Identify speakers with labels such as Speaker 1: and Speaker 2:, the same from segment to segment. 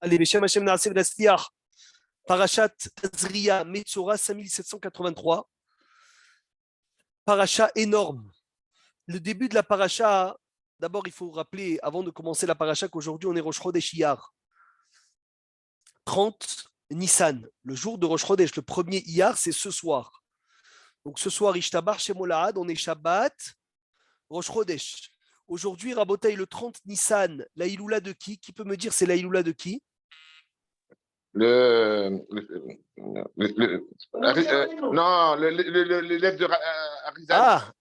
Speaker 1: Allez, Beshem Hashem Naasev Lastiach, Parashat Tazria, Metzora, 5783. Paracha énorme. Le début de la paracha, d'abord, il faut rappeler, avant de commencer la paracha, qu'aujourd'hui, on est Rosh Chodesh Iyar. 30 Nissan. Le jour de Rosh Chodesh, le premier Iyar, c'est ce soir. Donc ce soir, Ishtabar Shemolahad, on est Shabbat, Rosh Chodesh. Aujourd'hui, Rabotaï, le 30 Nissan, la Iloula de qui? Qui peut me dire c'est la Iloula de qui?
Speaker 2: Non, l'élève de Arizal.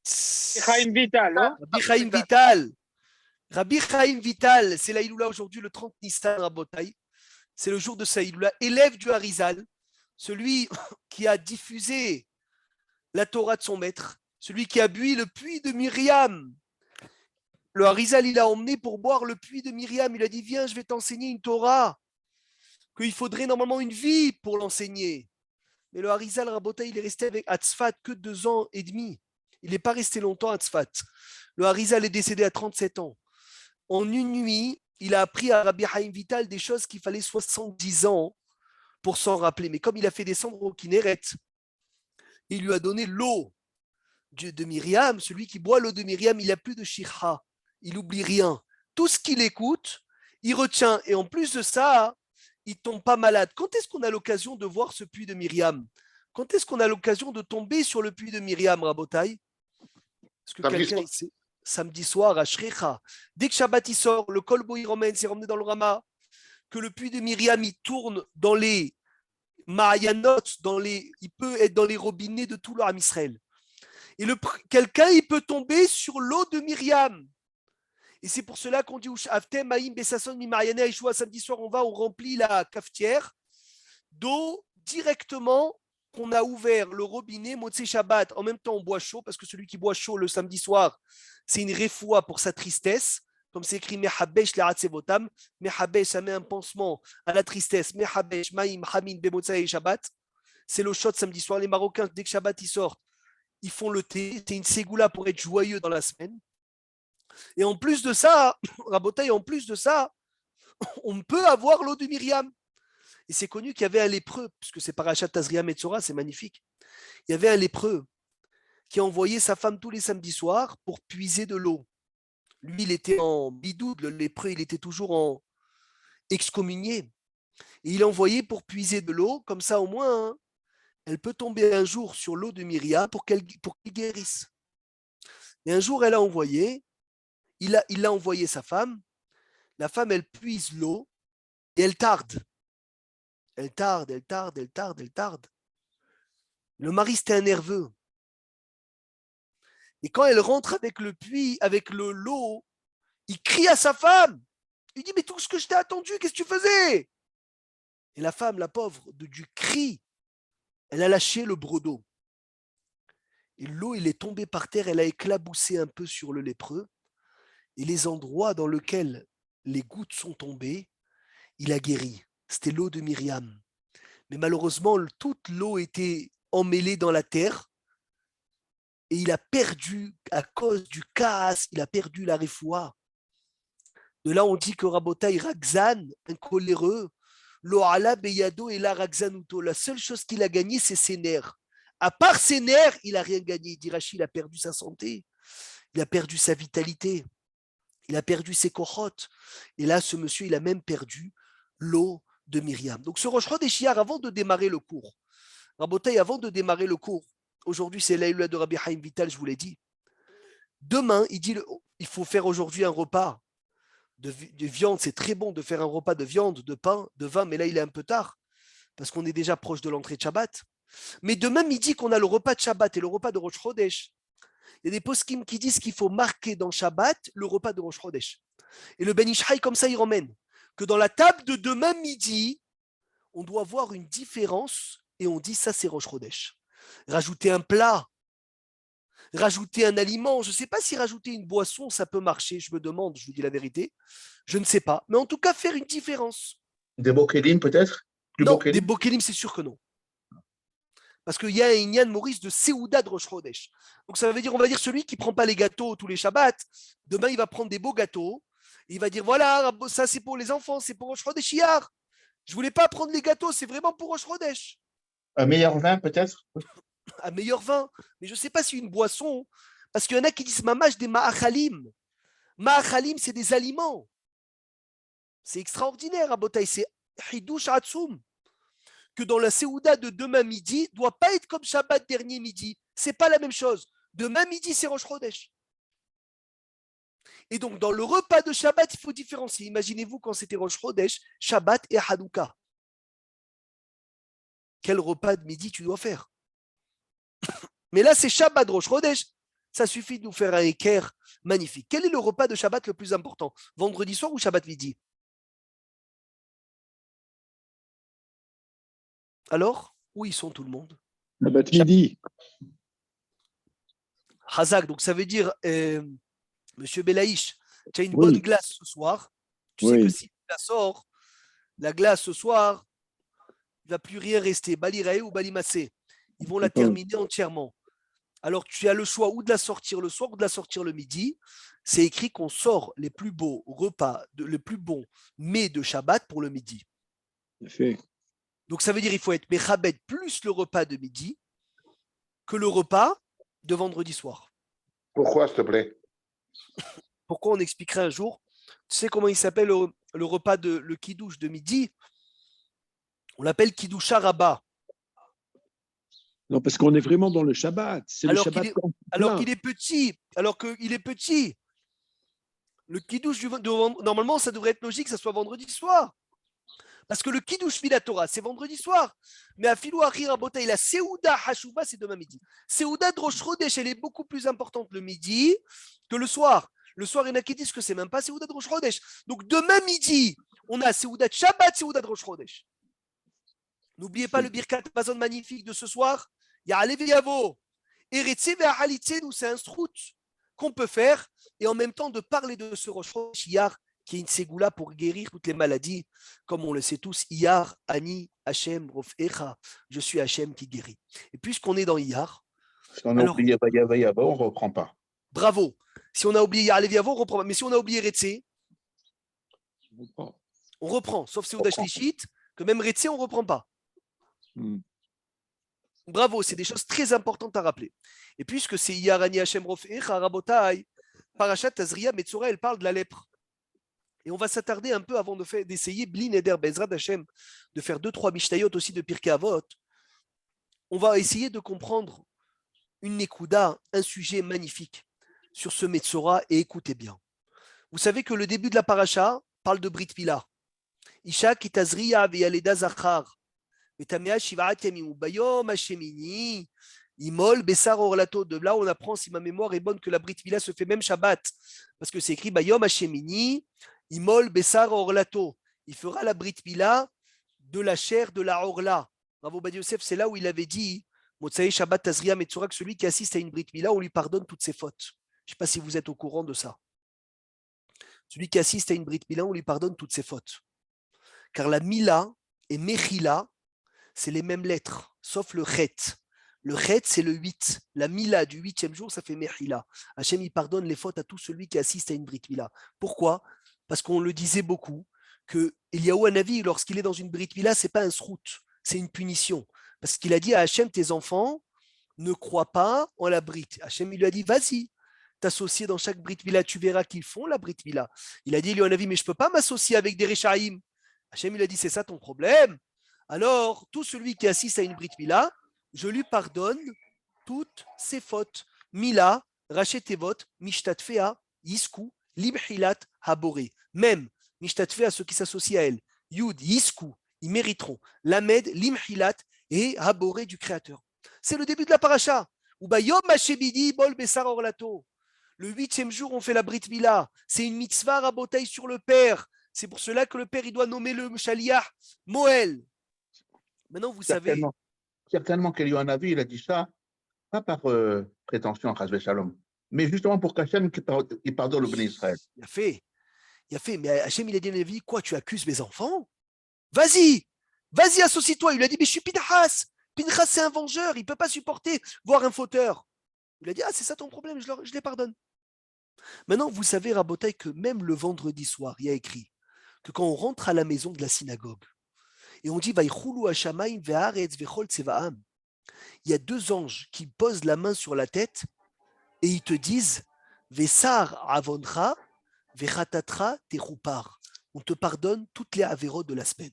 Speaker 3: Chaim Vital, non?
Speaker 1: Rabbi Chaim Vital. Rabbi Chaim Vital, c'est la Iloula aujourd'hui, le 30 Nissan, Rabotaï. C'est le jour de sa Iloula. Élève du Harizal, celui qui a diffusé la Torah de son maître, celui qui a bu le puits de Myriam. Le Harizal, il a emmené pour boire le puits de Myriam. Il a dit, viens, je vais t'enseigner une Torah, qu'il faudrait normalement une vie pour l'enseigner. Mais le Harizal, Rabotaï, il est resté avec Tzfat que 2 ans et demi. Il n'est pas resté longtemps à Tzfat. Le Harizal est décédé à 37 ans. En une nuit, il a appris à Rabbi Chaim Vital des choses qu'il fallait 70 ans pour s'en rappeler. Mais comme il a fait descendre au Kinneret, il lui a donné l'eau de Myriam. Celui qui boit l'eau de Myriam, il n'a plus de shirha. Il n'oublie rien. Tout ce qu'il écoute, il retient. Et en plus de ça, il ne tombe pas malade. Quand est-ce qu'on a l'occasion de voir ce puits de Myriam? Quand est-ce qu'on a l'occasion de tomber sur le puits de Myriam, Rabotaï? Est-ce que quelqu'un ici, samedi soir à Shrecha, dès que Shabbat il sort, le Kolbo il ramène, c'est ramené dans le Rama, que le puits de Myriam il tourne dans les Mahayanot, il peut être dans les robinets de tout le Ham Israël. Et quelqu'un il peut tomber sur l'eau de Myriam. Et c'est pour cela qu'on dit Aftem Maïm Bessasson Mimayane Aishua, samedi soir on remplit la cafetière d'eau directement qu'on a ouvert le robinet Motzei Shabbat. En même temps, on boit chaud, parce que celui qui boit chaud le samedi soir, c'est une refoua pour sa tristesse. Comme c'est écrit Mehabesh le'atzevotam. Mehabesh, ça met un pansement à la tristesse. Mehabesh, Maïm, Hamin, Bemotzei Shabbat. C'est le shot samedi soir. Les Marocains, dès que Shabbat ils sortent, ils font le thé. C'est une ségoula pour être joyeux dans la semaine. Et en plus de ça, Rabotaï, en plus de ça, on peut avoir l'eau de Myriam. Et c'est connu qu'il y avait un lépreux, puisque c'est Parashat Tazria Metzora, c'est magnifique. Il y avait un lépreux qui a envoyé sa femme tous les samedis soirs pour puiser de l'eau. Lui, il était en bidoud, le lépreux, il était toujours en excommunié. Et il a envoyé pour puiser de l'eau, comme ça au moins, hein, elle peut tomber un jour sur l'eau de Myriam pour qu'il guérisse. Et un jour, elle a envoyé, il a envoyé sa femme, la femme, elle puise l'eau et elle tarde. Elle tarde. Le mari, c'était un nerveux. Et quand elle rentre avec le puits, avec l'eau, il crie à sa femme. Il dit, mais tout ce que je t'ai attendu, qu'est-ce que tu faisais? Et la femme, la pauvre, du cri, elle a lâché le broc d'eau. Et l'eau, il est tombé par terre, elle a éclaboussé un peu sur le lépreux. Et les endroits dans lesquels les gouttes sont tombées, il a guéri. C'était l'eau de Myriam. Mais malheureusement, toute l'eau était emmêlée dans la terre. Et il a perdu, à cause du caas, il a perdu la refoua. De là, on dit que Rabotaï Ragzan, un coléreux, Loala Beyado et la Ragzanuto. La seule chose qu'il a gagné, c'est ses nerfs. À part ses nerfs, il n'a rien gagné. Dirachi, il a perdu sa santé, il a perdu sa vitalité, il a perdu ses cochotes. Et là, ce monsieur, il a même perdu l'eau de Myriam. Donc, ce Rosh Chodesh Iyar, avant de démarrer le cours, Rabotaï, avant de démarrer le cours, aujourd'hui, c'est l'Aïloula de Rabbi Chaim Vital, je vous l'ai dit. Demain, il dit, il faut faire aujourd'hui un repas de viande. C'est très bon de faire un repas de viande, de pain, de vin, mais là, il est un peu tard, parce qu'on est déjà proche de l'entrée de Shabbat. Mais demain midi, qu'on a le repas de Shabbat et le repas de Rosh Chodesh, il y a des poskim qui disent qu'il faut marquer dans Shabbat le repas de Rosh Chodesh. Et le Ben Ishai, comme ça, il ramène que dans la table de demain midi, on doit voir une différence et on dit ça, c'est Rosh Chodesh. Rajouter un plat, rajouter un aliment, je ne sais pas si rajouter une boisson, ça peut marcher, je me demande, je vous dis la vérité, je ne sais pas, mais en tout cas, faire une différence.
Speaker 2: Des bokelim peut-être?
Speaker 1: Non, des bokelim, c'est sûr que non. Parce qu'il y a un Inyan Maurice de Seouda de Rosh Chodesh. Donc ça veut dire, on va dire, celui qui ne prend pas les gâteaux tous les Shabbats, demain il va prendre des beaux gâteaux, Il va dire voilà, ça c'est pour les enfants, c'est pour Rosh Chodesh Iyar. Je voulais pas prendre les gâteaux, c'est vraiment pour Rosh Chodesh.
Speaker 2: Un meilleur vin, peut-être?
Speaker 1: Un meilleur vin. Mais je ne sais pas si une boisson, parce qu'il y en a qui disent mamash des ma'achalim. Ma'achalim, c'est des aliments. C'est extraordinaire, Rabotai, c'est Hidouch Hatsoum. Que dans la Séouda de demain midi, ne doit pas être comme Shabbat dernier midi. C'est pas la même chose. Demain midi, c'est Rosh Chodesh. Et donc, dans le repas de Shabbat, il faut différencier. Imaginez-vous quand c'était Rosh Chodesh, Shabbat et Hanouka. Quel repas de midi tu dois faire? Mais là, c'est Shabbat Rosh Chodesh. Ça suffit de nous faire un équerre magnifique. Quel est le repas de Shabbat le plus important? Vendredi soir ou Shabbat midi? Alors, où ils sont tout le monde?
Speaker 3: Shabbat midi.
Speaker 1: Hazak, donc ça veut dire, Monsieur Belaïch, tu as une bonne glace ce soir. Tu sais que si tu la sors, la glace ce soir, il ne va plus rien rester. Balirae ou Balimassé. Ils vont la terminer entièrement. Alors, tu as le choix ou de la sortir le soir ou de la sortir le midi. C'est écrit qu'on sort les plus beaux repas, le plus bon mets de Shabbat pour le midi.
Speaker 3: Fait.
Speaker 1: Donc, ça veut dire qu'il faut être Mechabed plus le repas de midi que le repas de vendredi soir.
Speaker 2: Pourquoi, s'il te plaît?
Speaker 1: Pourquoi on expliquerait un jour? Tu sais comment il s'appelle le repas de le kidouche de midi? On l'appelle Kidusha Rabbah.
Speaker 3: Non, parce qu'on est vraiment dans le Shabbat. C'est le Shabbat.
Speaker 1: Alors qu'il est petit. Le kidouche normalement, ça devrait être logique que ça soit vendredi soir. Parce que le kidouche Torah, c'est vendredi soir. Mais à Filou Achira Bota, la Seouda Hashuba, c'est demain midi. Seouda de Rosh Chodesh, elle est beaucoup plus importante le midi que le soir. Le soir, il y en a qui disent que c'est même pas Seouda de Rosh Chodesh. Donc demain midi, on a Seouda de Shabbat, Seouda de Rosh Chodesh. N'oubliez pas le Birkat Mazon magnifique de ce soir. Il y a Alev Yavo. Eretze ve'ahalitzenu, c'est un strout qu'on peut faire et en même temps de parler de ce Rosh Chodesh Iyar qui est une ségoula pour guérir toutes les maladies, comme on le sait tous, Iyar, Ani, Hachem, Rofecha, je suis Hachem qui guérit. Et puisqu'on est dans Iyar,
Speaker 2: si on a oublié Yava, on ne reprend pas.
Speaker 1: Bravo. Si on a oublié Alev Yavo, on reprend pas. Mais si on a oublié Eretze, on reprend. Sauf Seouda Shlichit, que même Eretze, on ne reprend pas. Bravo, c'est des choses très importantes à rappeler. Et puisque c'est Yarani Hashem Rofecha, Rabotai, Parashat Tazria, Metzora, elle parle de la lèpre. Et on va s'attarder un peu avant d'essayer, Blin Eder Bezrat Hashem, de faire 2-3 Mishnayot aussi de Pirkei Avot. On va essayer de comprendre une Nekuda, un sujet magnifique sur ce Metzora, et écoutez bien. Vous savez que le début de la paracha parle de Brit Mila. Isha Kitazriya Veyaleda Zachar. Betamea Shivaat Yamim Bayom Hashemini. Imol Bessar Orlato. De là, on apprend, si ma mémoire est bonne, que la Brit Mila se fait même Shabbat. Parce que c'est écrit Bayom Hashemini. Imol Bessar Orlato. Il fera la Brit Mila de la chair de la Orla. Bravo Badi Yosef, c'est là où il avait dit Motsaï Shabbat Tazria Metzora, que celui qui assiste à une Brit Mila, on lui pardonne toutes ses fautes. Je ne sais pas si vous êtes au courant de ça. Celui qui assiste à une Brit Mila, on lui pardonne toutes ses fautes. Car la Mila et Mechila, c'est les mêmes lettres, sauf le Chet. Le Chet, c'est le 8. La Mila du 8e jour, ça fait Mechila. Hachem, il pardonne les fautes à tout celui qui assiste à une Brit Mila. Pourquoi? Parce qu'on le disait beaucoup, que Eliyahu Hanavi, lorsqu'il est dans une Brit Mila, ce n'est pas un srout, c'est une punition. Parce qu'il a dit à Hachem, tes enfants ne croient pas en la Brit. Hachem, il lui a dit, vas-y, t'associer dans chaque Brit Mila, tu verras qu'ils font la Brit Mila. Il a dit, Eliyahu Hanavi, mais je ne peux pas m'associer avec des Rechaïm. Hachem, il a dit, c'est ça ton problème? Alors, tout celui qui assiste à une Brit Mila, je lui pardonne toutes ses fautes. Mila, Rachetevot, Mishtatfea, Yisku, Libhilat, Haboré. Même Mishtatfea, ceux qui s'associent à elle, Yud, Yisku, ils mériteront. Lamed, Limhilat et Haboré du Créateur. C'est le début de la paracha. Ubayom Hashemidi, Bol Bessar Orlato. Le 8e jour, on fait la Brit Mila. C'est une mitzvah rabotaï sur le père. C'est pour cela que le père, il doit nommer le Shaliach Moël. Maintenant, vous savez.
Speaker 2: Certainement qu'Eliyahu Hanavi, il a dit ça, pas par prétention à Chazvé Shalom, mais justement pour qu'Hachem il pardonne le Béni Israël.
Speaker 1: Il a fait. Mais Hachem, il a dit à Hanavi, quoi, tu accuses mes enfants? Vas-y, associe-toi. Il lui a dit, mais je suis Pinchas. Pinchas, c'est un vengeur. Il ne peut pas supporter voir un fauteur. Il a dit, ah, c'est ça ton problème, je les pardonne. Maintenant, vous savez, Rabotai, que même le vendredi soir, il y a écrit que quand on rentre à la maison de la synagogue et on dit Vaïchoulou Hashamayim ve'aretz ve'chol tsevaam, il y a deux anges qui posent la main sur la tête et ils te disent Vesar avoncha vechatatra techupar. On te pardonne toutes les avérotes de la semaine.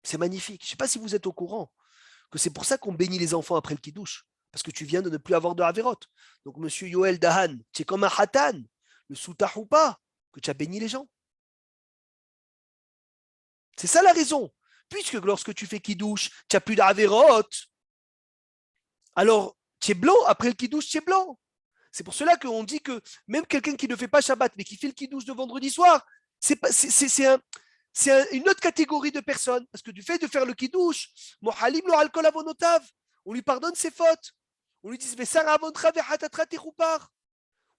Speaker 1: C'est magnifique. Je ne sais pas si vous êtes au courant que c'est pour ça qu'on bénit les enfants après le kidouche, parce que tu viens de ne plus avoir de avérotes. Donc, monsieur Yoel Dahan, tu es comme un hatan, le soutahoupa, que tu as béni les gens. C'est ça la raison. Puisque lorsque tu fais kidouche, tu n'as plus d'avérotes, alors tu es blanc, après le kidouche, tu es blanc. C'est pour cela qu'on dit que même quelqu'un qui ne fait pas Shabbat, mais qui fait le kidouche de vendredi soir, c'est une autre catégorie de personnes. Parce que du fait de faire le kidouche, Mohalim lo alkol avonotav, on lui pardonne ses fautes. On lui dit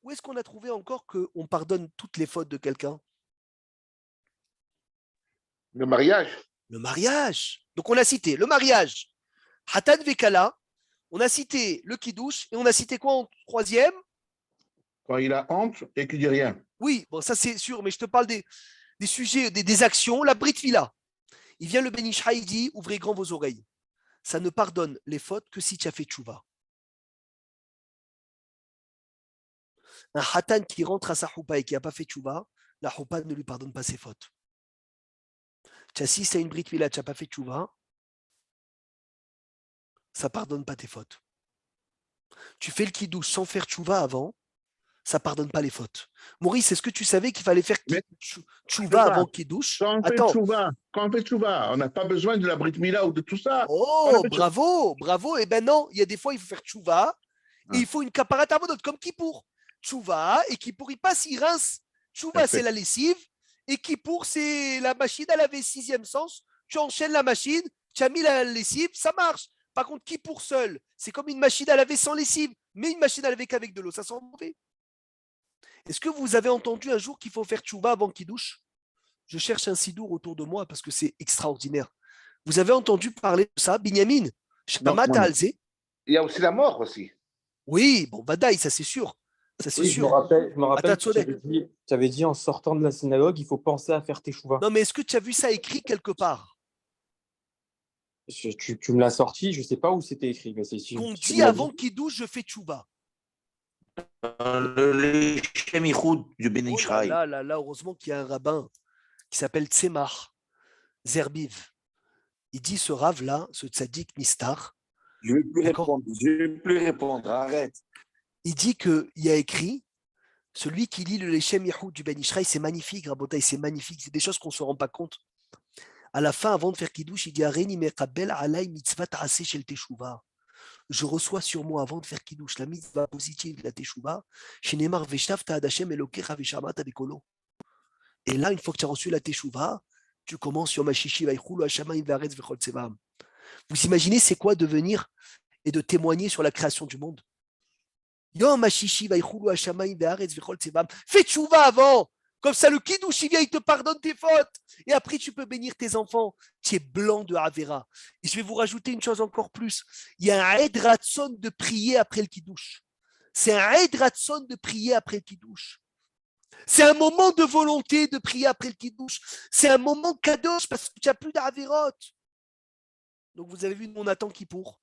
Speaker 1: où est-ce qu'on a trouvé encore qu'on pardonne toutes les fautes de quelqu'un?
Speaker 2: Le mariage.
Speaker 1: Le mariage. Donc on a cité le mariage, Hatan Vekala, on a cité le kidouche, et on a cité quoi en troisième?
Speaker 2: Quand il a honte et qu'il dit rien.
Speaker 1: Oui, bon, ça c'est sûr, mais je te parle des sujets, des actions. La Brit Mila. Il vient le Ben Ish Chai, il dit ouvrez grand vos oreilles. Ça ne pardonne les fautes que si tu as fait tchouva. Un hatan qui rentre à sa choupa et qui n'a pas fait tchouva, la choupa ne lui pardonne pas ses fautes. Tu assistes à une Brit Mila, tu n'as pas fait tchouva, ça ne pardonne pas tes fautes. Tu fais le kidouche sans faire tchouva avant, ça ne pardonne pas les fautes. Maurice, est-ce que tu savais qu'il fallait faire tchouva avant kidouche?
Speaker 2: Quand on fait tchouva, on n'a pas besoin de la Brit Mila ou de tout ça.
Speaker 1: Oh, bravo, bravo. Eh ben non, il y a des fois, il faut faire tchouva et il faut une kaparat avodot, comme Kippour. Tchouva, et Kippour, il passe, il rince. Tchouva, c'est la lessive, et Kippour, c'est la machine à laver, sixième sens. Tu enchaînes la machine, tu as mis la lessive, ça marche. Par contre, Kippour seul, c'est comme une machine à laver sans lessive, mais une machine à laver qu'avec de l'eau, ça sent mauvais. Est-ce que vous avez entendu un jour qu'il faut faire tchouva avant qu'il douche? Je cherche un sidour autour de moi parce que c'est extraordinaire. Vous avez entendu parler de ça, Binyamin?
Speaker 2: Il y a aussi la mort aussi.
Speaker 1: Oui, bon, Badaï, ça c'est sûr. Ça, c'est
Speaker 4: Oui,
Speaker 1: sûr.
Speaker 4: je me rappelle que tu avais dit en sortant de la synagogue, il faut penser à faire tes chouvas.
Speaker 1: Non, mais est-ce que tu as vu ça écrit quelque part?
Speaker 4: Tu me l'as sorti, je ne sais pas où c'était écrit. Mais
Speaker 1: qu'on dit avant qu'il douche, je fais tchouva.
Speaker 5: Le Shem Yichud du Ben Ish Chai.
Speaker 1: Là, heureusement qu'il y a un rabbin qui s'appelle Tzemach Zerbiv. Il dit ce rave-là, ce tzaddik Nistar.
Speaker 5: Je ne vais plus répondre, arrête.
Speaker 1: Il dit qu'il y a écrit, celui qui lit le Leshem Yichud du Ben Ish Chai, c'est magnifique, Rabotai, c'est magnifique. C'est des choses qu'on ne se rend pas compte. À la fin, avant de faire Kiddush, il dit Areni mekabel alay mitzvah ta'aseh shel teshuva. Je reçois sur moi avant de faire Kiddush la mitzvah positive, la teshuva. Shenemar veshavta ad Hashem elokecha veshamata bekolo. Et là, une fois que tu as reçu la teshuva, tu commences sur Mashishi vaïchoulou hashamayim ve'aretz vechol tsevaam. Vous imaginez c'est quoi de venir et de témoigner sur la création du monde? Yom Mashishi vaïchoulou hashamayim ve'aretz vechol tsevaam. Fais teshuva avant. Comme ça, le kidouche, il vient, il te pardonne tes fautes. Et après, tu peux bénir tes enfants. Tu es blanc de Avera. Et je vais vous rajouter une chose encore plus. Il y a un Ed Ratson de prier après le kidouche. C'est un Ed Ratson de prier après le kidouche. C'est un moment de volonté de prier après le kidouche. C'est un moment kadosh parce que tu n'as plus d'Averot. Donc, vous avez vu, on attend Kippour.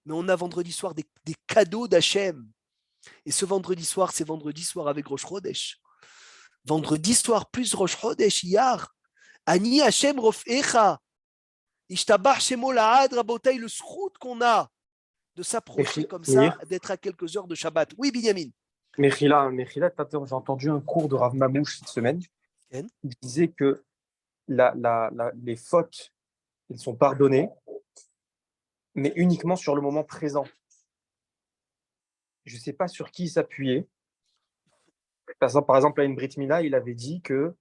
Speaker 1: Mais on a vendredi soir des cadeaux d'Hachem. Et ce vendredi soir, c'est vendredi soir avec Rosh Chodesh. Vendredi soir plus Rosh Chodesh Iyar. Ani Hashem Rofecha. Ishtabach Shemo Laad Rabotai, le srout qu'on a de s'approcher comme ça, d'être à quelques heures de Shabbat. Oui, Binyamin.
Speaker 4: Mechila, j'ai entendu un cours de Rav Mamouche cette semaine. Il disait que les fautes, elles sont pardonnées, mais uniquement sur le moment présent. Je ne sais pas sur qui il s'appuyait. Par exemple, à une Brit Mila, il avait dit que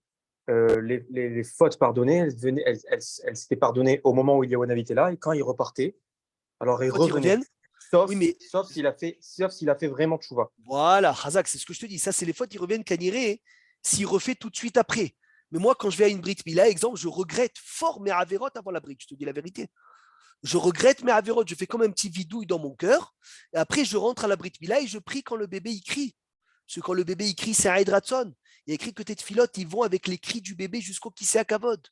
Speaker 4: les fautes pardonnées, elles s'étaient pardonnées au moment où Eliyahu était là, et quand il repartait, alors il revenait. Sauf s'il a fait vraiment tchouva.
Speaker 1: Voilà, Hazak, c'est ce que je te dis. Ça, c'est les fautes qui reviennent Kaniré s'il refait tout de suite après. Mais moi, quand je vais à une Brit Mila, exemple, je regrette fort mes Averot avant la Brit. Je te dis la vérité. je regrette mes avérotes, je fais comme un petit vidouille dans mon cœur, et après je rentre à la Brit Mila et je prie quand le bébé il crie. Parce que quand le bébé il crie, c'est un Ratson. Il y a écrit que tes tfilotes, ils vont avec les cris du bébé jusqu'au Kisei Kavod.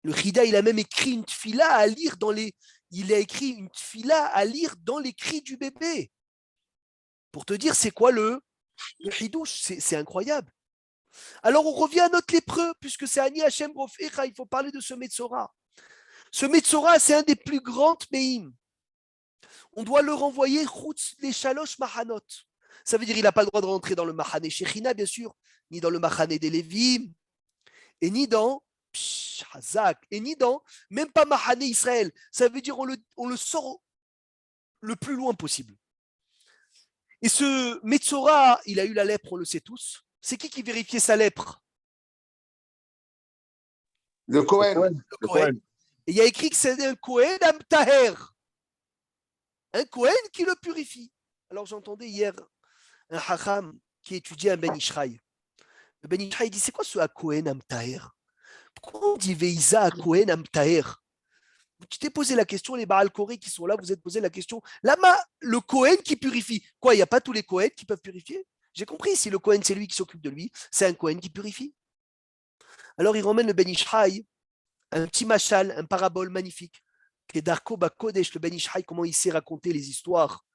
Speaker 1: Le Chida, il a même écrit une tfila à lire dans les. Il a écrit une tfila à lire dans les cris du bébé. Pour te dire, c'est quoi le Hidouche, c'est incroyable. Alors on revient à notre lépreux, puisque c'est Ani Hashem Rofecha, il faut parler de ce Metzora. Ce Metzora, c'est un des plus grands Tmeim. On doit le renvoyer Chutz les Shalosh Mahanot. Ça veut dire qu'il n'a pas le droit de rentrer dans le Mahane Shechina, bien sûr, ni dans le Mahane des Lévim, et ni dans Hazak, et ni dans, même pas Mahane Israël. Ça veut dire on le sort le plus loin possible. Et ce Metzora, il a eu la lèpre, on le sait tous. C'est qui vérifiait sa lèpre?
Speaker 2: Le Cohen.
Speaker 1: Le Cohen. Et il y a écrit que c'est un Cohen Amtaher. Un Cohen qui le purifie. Alors j'entendais hier un Hacham qui étudiait un Ben Ishraï. Le Ben Ishraï dit, c'est quoi ce Cohen Amtaher? Pourquoi on dit Veïza Cohen Amtaher? Tu t'es posé la question, les Baal Koré qui sont là, vous êtes posé la question. Lama, le Cohen qui purifie. Quoi, il n'y a pas tous les Cohen qui peuvent purifier? J'ai compris, si le Cohen c'est lui qui s'occupe de lui, c'est un Cohen qui purifie. Alors il ramène le Ben Ishraï, un petit machal, un parabole magnifique. Que Darko Bakodesh, le Ben Ishraï, comment il sait raconter les histoires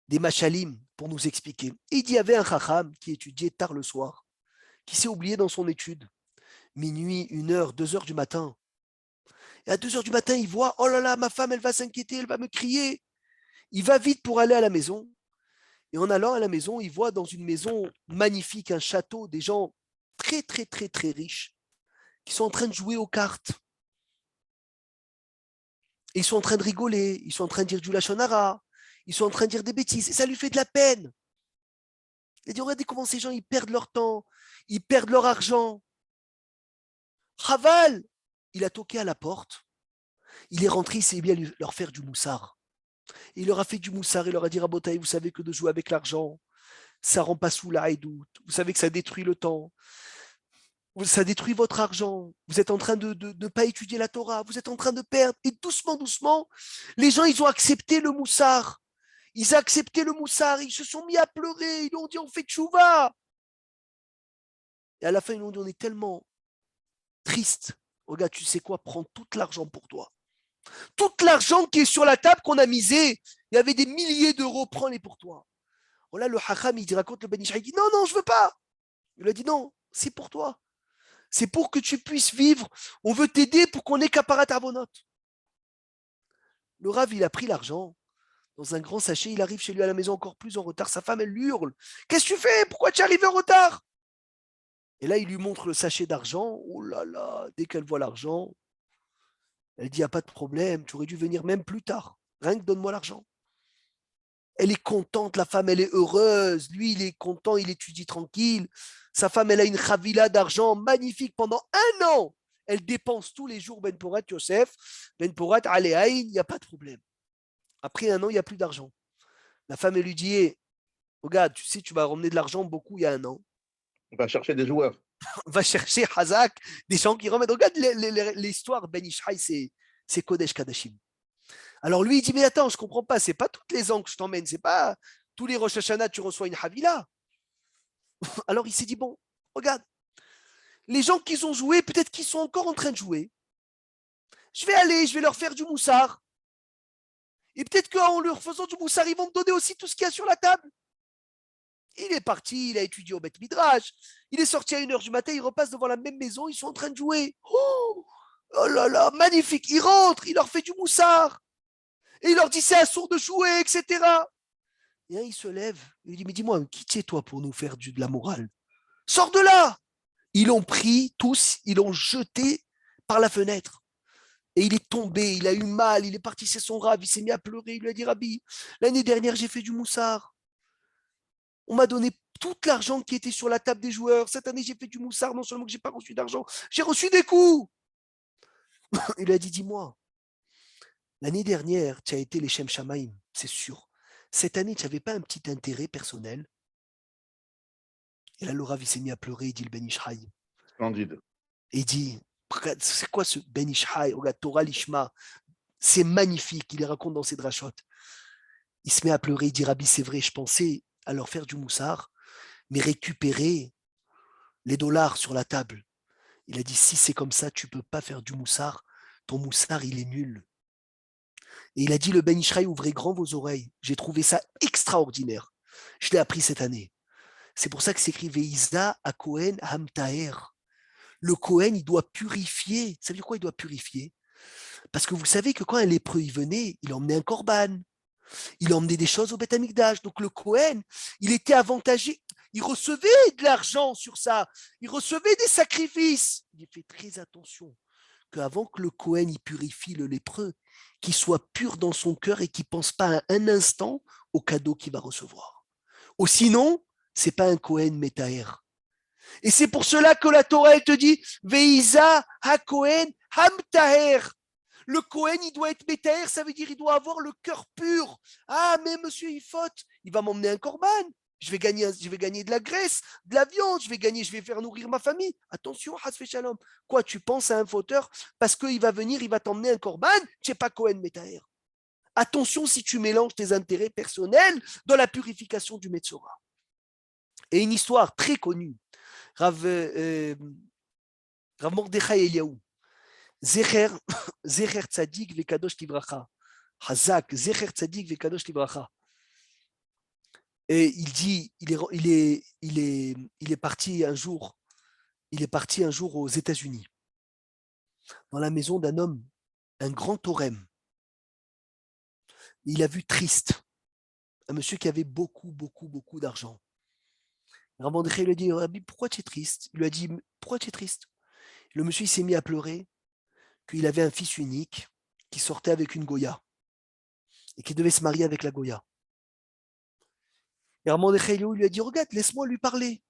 Speaker 1: des machalim pour nous expliquer. Et il dit, il y avait un chacham qui étudiait tard le soir, qui s'est oublié dans son étude. Minuit, 1h, 2h du matin. Et à 2h du matin, il voit, oh là là, ma femme, elle va s'inquiéter, elle va me crier. Il va vite pour aller à la maison. Et en allant à la maison, il voit dans une maison magnifique, un château, des gens très, très, très, très riches qui sont en train de jouer aux cartes. Et ils sont en train de rigoler, ils sont en train de dire du Lachon Hara, ils sont en train de dire des bêtises. Et ça lui fait de la peine. Il dit, regardez comment ces gens, ils perdent leur temps, ils perdent leur argent. Chaval, il a toqué à la porte. Il est rentré, il s'est bien leur faire du moussard. Il leur a fait du moussard, il leur a dit, Rabotaï, vous savez que de jouer avec l'argent, ça rend pas sous la haïdoute. Vous savez que ça détruit le temps. Ça détruit votre argent. Vous êtes en train de ne pas étudier la Torah. Vous êtes en train de perdre. Et doucement, doucement, les gens, ils ont accepté le moussard. Ils ont accepté le moussard. Ils se sont mis à pleurer. Ils ont dit, on fait tchouva. Et à la fin, ils ont dit, on est tellement triste. Regarde, tu sais quoi, prends tout l'argent pour toi. Tout l'argent qui est sur la table qu'on a misé, il y avait des milliers d'euros, prends-les pour toi. Oh là, le Hacham, il raconte le Ben Ishraï, il dit, non, non, je veux pas. Il a dit, non, c'est pour toi. C'est pour que tu puisses vivre. On veut t'aider pour qu'on ait Kaparat Avonot. Le Rav, il a pris l'argent dans un grand sachet. Il arrive chez lui à la maison encore plus en retard. Sa femme, elle lui hurle. Qu'est-ce que tu fais? Pourquoi tu es arrivé en retard? Et là, il lui montre le sachet d'argent. Oh là là, dès qu'elle voit l'argent, elle dit, il n'y a pas de problème. Tu aurais dû venir même plus tard. Rien que donne-moi l'argent. Elle est contente, la femme, elle est heureuse. Lui, il est content, il étudie tranquille. Sa femme, elle a une chavila d'argent magnifique pendant 1 an. Elle dépense tous les jours Ben Porat Yosef, Ben Porat Aleaïn, il n'y a pas de problème. Après 1 an, il n'y a plus d'argent. La femme, elle lui dit, hey, regarde, tu sais, tu vas ramener de l'argent beaucoup il y a 1 an.
Speaker 2: On va chercher des joueurs.
Speaker 1: Va chercher Hazak, des gens qui remettent. Regarde l'histoire, Ben Ishraï, c'est Kodesh Kadashim. Alors lui, il dit, mais attends, je ne comprends pas, c'est pas toutes les ans que je t'emmène, c'est pas tous les Rosh Hashanah, tu reçois une Havila. Alors il s'est dit, bon, regarde, les gens qui ont joué, peut-être qu'ils sont encore en train de jouer. Je vais aller, je vais leur faire du moussard. Et peut-être qu'en leur faisant du moussard, ils vont me donner aussi tout ce qu'il y a sur la table. Il est parti, il a étudié au Beth Midrash. Il est sorti à 1h du matin, il repasse devant la même maison, ils sont en train de jouer. Oh là là, magnifique. Il rentre, il leur fait du moussard. Et il leur dit, c'est un sourd de jouer, etc. Et là, il se lève, il dit, mais dis-moi, qui tu es toi pour nous faire de la morale? Sors de là! Ils l'ont pris tous, ils l'ont jeté par la fenêtre. Et il est tombé, il a eu mal, il est parti chez son rab, il s'est mis à pleurer, il lui a dit, Rabbi, l'année dernière, j'ai fait du moussard. On m'a donné tout l'argent qui était sur la table des joueurs. Cette année, j'ai fait du moussard, non seulement que je n'ai pas reçu d'argent, j'ai reçu des coups. Il lui a dit, dis-moi, l'année dernière, tu as été les Shem Shamaim, c'est sûr. Cette année, tu n'avais pas un petit intérêt personnel? Et là, le Rav, il s'est mis à pleurer, il dit le Ben Ishraï.
Speaker 2: Splendide.
Speaker 1: Et il dit, C'est quoi ce Ben Ishai, regarde, Torah Lishma, c'est magnifique, il les raconte dans ses drachotes. Il se met à pleurer, il dit Rabbi, c'est vrai, je pensais à leur faire du moussard, mais récupérer les dollars sur la table. Il a dit, si c'est comme ça, tu ne peux pas faire du moussard, ton moussard, il est nul. Et il a dit, le Ben Ishraï, ouvrez grand vos oreilles. J'ai trouvé ça extraordinaire. Je l'ai appris cette année. C'est pour ça que c'est écrit Veïza à Kohen Hamtaer. Le Kohen, il doit purifier. Ça veut dire quoi, il doit purifier? Parce que vous savez que quand un lépreux y venait, il emmenait un korban. Il emmenait des choses au Beth Amikdash. Donc le Kohen, il était avantagé. Il recevait de l'argent sur ça. Il recevait des sacrifices. Il fait très attention qu'avant que le Kohen y purifie le lépreux, qu'il soit pur dans son cœur et qu'il ne pense pas un instant au cadeau qu'il va recevoir. Ou sinon, ce n'est pas un Kohen Metaher. Et c'est pour cela que la Torah, elle te dit Veïza ha-Kohen ham-taher. Le Kohen, il doit être Metaher, ça veut dire il doit avoir le cœur pur. Ah, mais monsieur, il faute, il va m'emmener un korban. Je vais gagner de la graisse, de la viande, je vais faire nourrir ma famille. Attention, Hasve Shalom. Quoi, tu penses à un fauteur parce qu'il va venir, il va t'emmener un korban, tu n'es pas Kohen Metaher. Attention si tu mélanges tes intérêts personnels dans la purification du Metzora. Et une histoire très connue, Rav Mordechai Eliaou, Zecher Tzadik Vekadosh Livracha, Hazak, Zecher Tzadik Vekadosh Livracha. Et il dit, il est parti un jour aux États-Unis, dans la maison d'un homme, un grand torem. Il a vu triste, un monsieur qui avait beaucoup d'argent. Rav Mordechai lui a dit, Rabbi, pourquoi tu es triste? Il lui a dit, pourquoi tu es triste? Le monsieur il s'est mis à pleurer, qu'il avait un fils unique qui sortait avec une Goya et qui devait se marier avec la Goya. Et Rav Mordechai lui a dit, regarde, laisse-moi lui parler.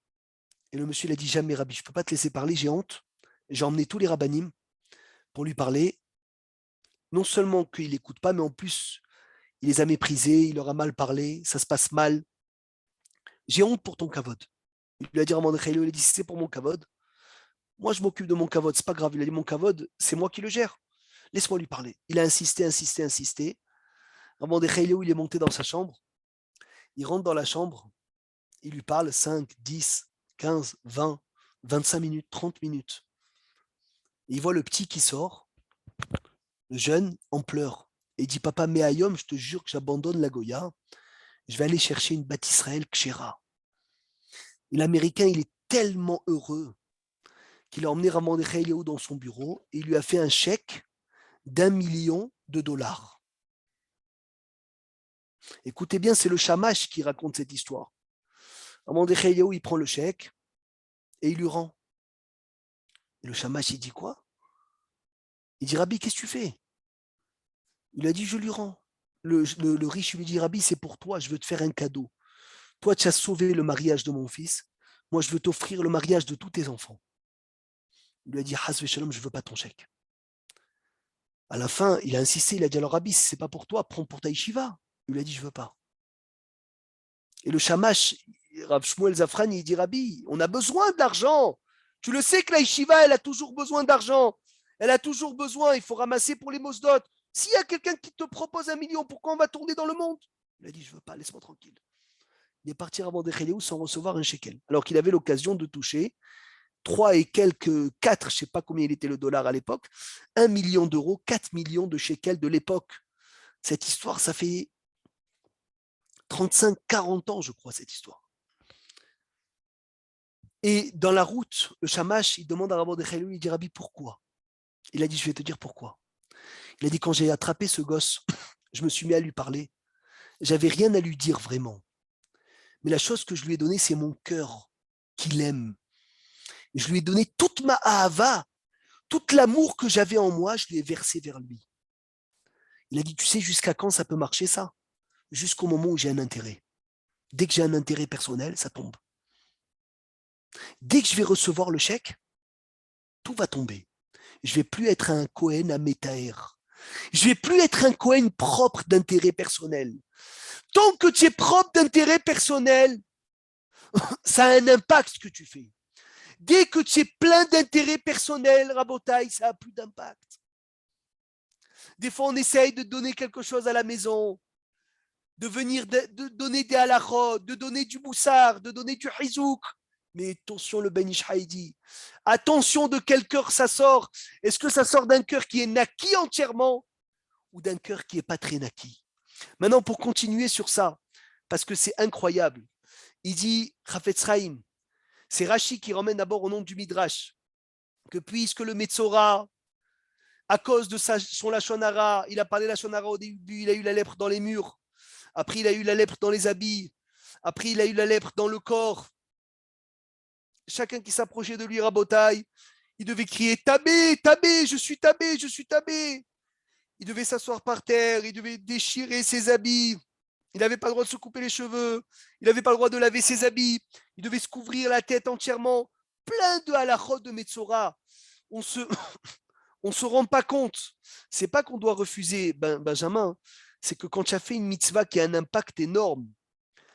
Speaker 1: Et le monsieur il a dit, jamais Rabbi, je ne peux pas te laisser parler, j'ai honte. J'ai emmené tous les rabbanim pour lui parler. Non seulement qu'il n'écoute pas, mais en plus, il les a méprisés, il leur a mal parlé, ça se passe mal. J'ai honte pour ton kavod. Il lui a dit, Rav Mordechai, il a dit, si c'est pour mon kavod, moi je m'occupe de mon kavod, c'est pas grave. Il a dit, mon kavod, c'est moi qui le gère. Laisse-moi lui parler. Il a insisté. Rav Mordechai, il est monté dans sa chambre. Il rentre dans la chambre. Il lui parle 5, 10, 15, 20, 25 minutes, 30 minutes. Et il voit le petit qui sort, le jeune, en pleurs. Et il dit, papa, mais Ayom, je te jure que j'abandonne la Goya. Je vais aller chercher une Bat Israël Kshera. Et l'Américain, il est tellement heureux qu'il a emmené Rav Mordechai Eliaou dans son bureau et il lui a fait un chèque d'1 million de dollars. Écoutez bien, c'est le Shamash qui raconte cette histoire. Rav Mordechai Eliaou, il prend le chèque et il lui rend. Et le Shamash, il dit quoi? Il dit, Rabbi, qu'est-ce que tu fais? Il a dit, je lui rends. Le riche lui dit, Rabbi, c'est pour toi, je veux te faire un cadeau. Toi, tu as sauvé le mariage de mon fils. Moi, je veux t'offrir le mariage de tous tes enfants. Il lui a dit, Hasve Shalom, je ne veux pas ton chèque. À la fin, il a insisté, il a dit, alors Rabbi, si ce n'est pas pour toi, prends pour ta yeshiva. Il lui a dit, je ne veux pas. Et le Shamash, Rav Shmuel Zafran, il dit, Rabbi, on a besoin de l'argent. Tu le sais que la yeshiva, elle a toujours besoin d'argent. Elle a toujours besoin, il faut ramasser pour les mosdot. S'il y a quelqu'un qui te propose 1 million, pourquoi on va tourner dans le monde? Il a dit, je ne veux pas, laisse-moi tranquille. Il est parti à Mordechai Eliaou sans recevoir un shekel, alors qu'il avait l'occasion de toucher 3 et quelques, 4, je ne sais pas combien il était le dollar à l'époque, 1 million d'euros, 4 millions de shekels de l'époque. Cette histoire, ça fait 35, 40 ans, je crois, cette histoire. Et dans la route, le Shamash, il demande à Rav Mordechai Eliaou, il dit, Rabbi, pourquoi? Il a dit, je vais te dire pourquoi. Il a dit, quand j'ai attrapé ce gosse, je me suis mis à lui parler. J'avais rien à lui dire vraiment. Mais la chose que je lui ai donnée, c'est mon cœur qu'il aime. Et je lui ai donné toute ma ahava, tout l'amour que j'avais en moi, je lui ai versé vers lui. Il a dit, tu sais jusqu'à quand ça peut marcher ça? Jusqu'au moment où j'ai un intérêt. Dès que j'ai un intérêt personnel, ça tombe. Dès que je vais recevoir le chèque, tout va tomber. Je ne vais plus être un Kohen à Metaher. Je ne vais plus être un Kohen propre d'intérêt personnel. Tant que tu es propre d'intérêt personnel, ça a un impact ce que tu fais. Dès que tu es plein d'intérêts personnels, Rabotaï, ça n'a plus d'impact. Des fois, on essaye de donner quelque chose à la maison, de venir de donner des halachot, de donner du moussard, de donner du hizouk. Mais attention, le Ben Ishai dit, attention de quel cœur ça sort. Est-ce que ça sort d'un cœur qui est naquis entièrement ou d'un cœur qui n'est pas très naquis? Maintenant, pour continuer sur ça, parce que c'est incroyable, il dit, Chafetz Chaim, c'est Rashi qui ramène d'abord au nom du Midrash, que puisque le Metzora, à cause de son Lachon Hara, il a parlé Lachon Hara au début, il a eu la lèpre dans les murs, après il a eu la lèpre dans les habits, après il a eu la lèpre dans le corps. Chacun qui s'approchait de lui, Rabotaï, il devait crier « Tabé, Tabé, je suis Tabé, je suis Tabé ». Il devait s'asseoir par terre, il devait déchirer ses habits, il n'avait pas le droit de se couper les cheveux, il n'avait pas le droit de laver ses habits, il devait se couvrir la tête entièrement, plein de halachot de Metzora. On se rend pas compte. C'est pas qu'on doit refuser, Benjamin, c'est que quand tu as fait une mitzvah qui a un impact énorme,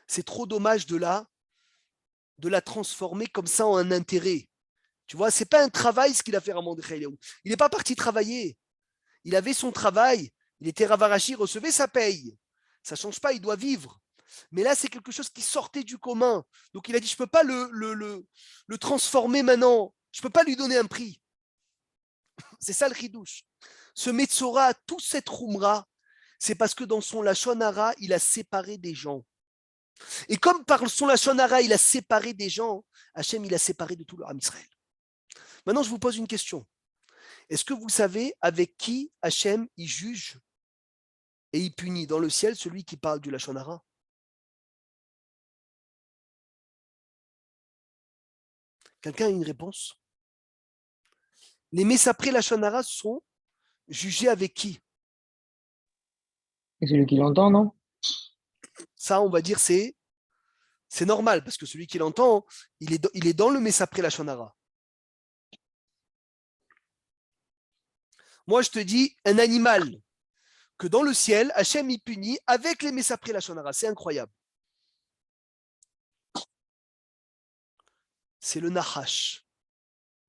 Speaker 1: c'est trop dommage de la transformer comme ça en un intérêt. Tu vois, c'est pas un travail ce qu'il a fait à Mordechai Eliaou. Il n'est pas parti travailler. Il avait son travail, il était Ravarashi, il recevait sa paye. Ça ne change pas, il doit vivre. Mais là, c'est quelque chose qui sortait du commun. Donc il a dit, je ne peux pas le transformer maintenant. Je ne peux pas lui donner un prix. C'est ça le chidouche. Ce Metzora, tout cette Khumra, c'est parce que dans son Lachon Hara, il a séparé des gens. Et comme par son Lachon Hara, il a séparé des gens, Hachem, il a séparé de tout le Ham Israël. Maintenant, je vous pose une question. Est-ce que vous savez avec qui Hachem il juge et il punit dans le ciel celui qui parle du Lachon Hara? Quelqu'un a une réponse? Les Messapré Lachon Hara sont jugés avec qui?
Speaker 6: C'est celui qui l'entend, non?
Speaker 1: Ça, on va dire, c'est normal, parce que celui qui l'entend, il est dans le Messapré Lachon Hara. Moi, je te dis, un animal que dans le ciel, Hachem y punit avec les Messapré Lachon Hara. C'est incroyable. C'est le Nahash.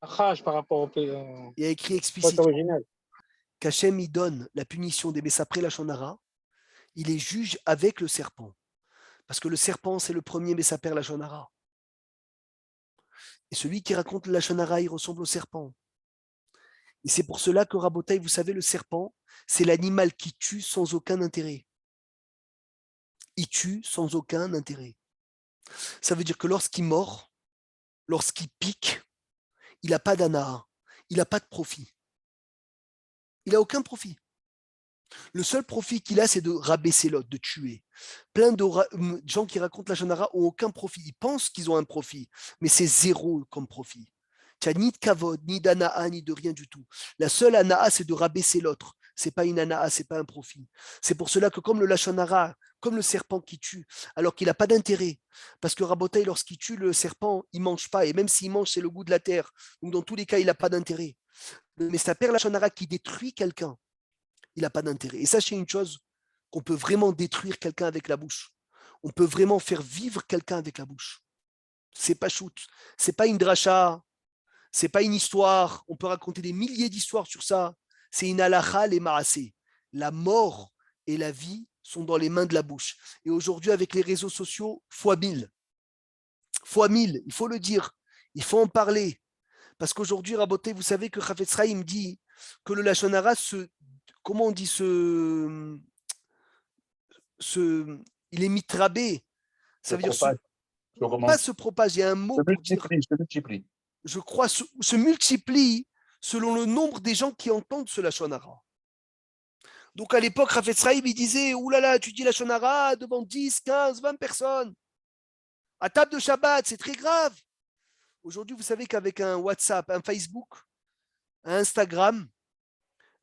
Speaker 6: Nachash par rapport au
Speaker 1: Il y a écrit
Speaker 6: pote
Speaker 1: explicitement
Speaker 6: original.
Speaker 1: qu'Hachem y donne la punition des Messapré Lachon Hara. Il les juge avec le serpent. Parce que le serpent, c'est le premier Messapré Lachon Hara. Et celui qui raconte le Lachon Hara, il ressemble au serpent. Et c'est pour cela que Rabotaï, vous savez, le serpent, c'est l'animal qui tue sans aucun intérêt. Il tue sans aucun intérêt. Ça veut dire que lorsqu'il mord, lorsqu'il pique, il n'a pas d'ana, il n'a pas de profit. Il n'a aucun profit. Le seul profit qu'il a, c'est de rabaisser l'autre, de tuer. Plein de gens qui racontent la Shonara n'ont aucun profit. Ils pensent qu'ils ont un profit, mais c'est zéro comme profit. Tu n'as ni de kavod, ni d'anaa, ni de rien du tout. La seule anaa, c'est de rabaisser l'autre. Ce n'est pas une anaa, ce n'est pas un profit. C'est pour cela que comme le Lachon Hara, comme le serpent qui tue, alors qu'il n'a pas d'intérêt, parce que Rabotaï, lorsqu'il tue le serpent, il ne mange pas, et même s'il mange, c'est le goût de la terre. Donc dans tous les cas, il n'a pas d'intérêt. Mais ça perd Lachon Hara qui détruit quelqu'un, il n'a pas d'intérêt. Et sachez une chose, qu'on peut vraiment détruire quelqu'un avec la bouche. On peut vraiment faire vivre quelqu'un avec la bouche. C'est pas shoot, c'est pas une dracha, c'est pas une histoire. On peut raconter des milliers d'histoires sur ça. C'est une halakha les maasé. La mort et la vie sont dans les mains de la bouche. Et aujourd'hui, avec les réseaux sociaux, fois 1000. Fois 1000, il faut le dire. Il faut en parler. Parce qu'aujourd'hui, Raboté, vous savez que Chafetz Chaim dit que le Lachon Hara comment on dit il est mitrabé. Ça veut dire pas se propage. Il y a un mot pour dire.
Speaker 2: Se multiplie.
Speaker 1: Je crois se multiplie selon le nombre des gens qui entendent ce Lachon Hara. Donc à l'époque, Chafetz Chaim, il disait, oulala, tu dis Lachon Hara devant 10, 15, 20 personnes. À table de Shabbat, c'est très grave. Aujourd'hui, vous savez qu'avec un WhatsApp, un Facebook, un Instagram,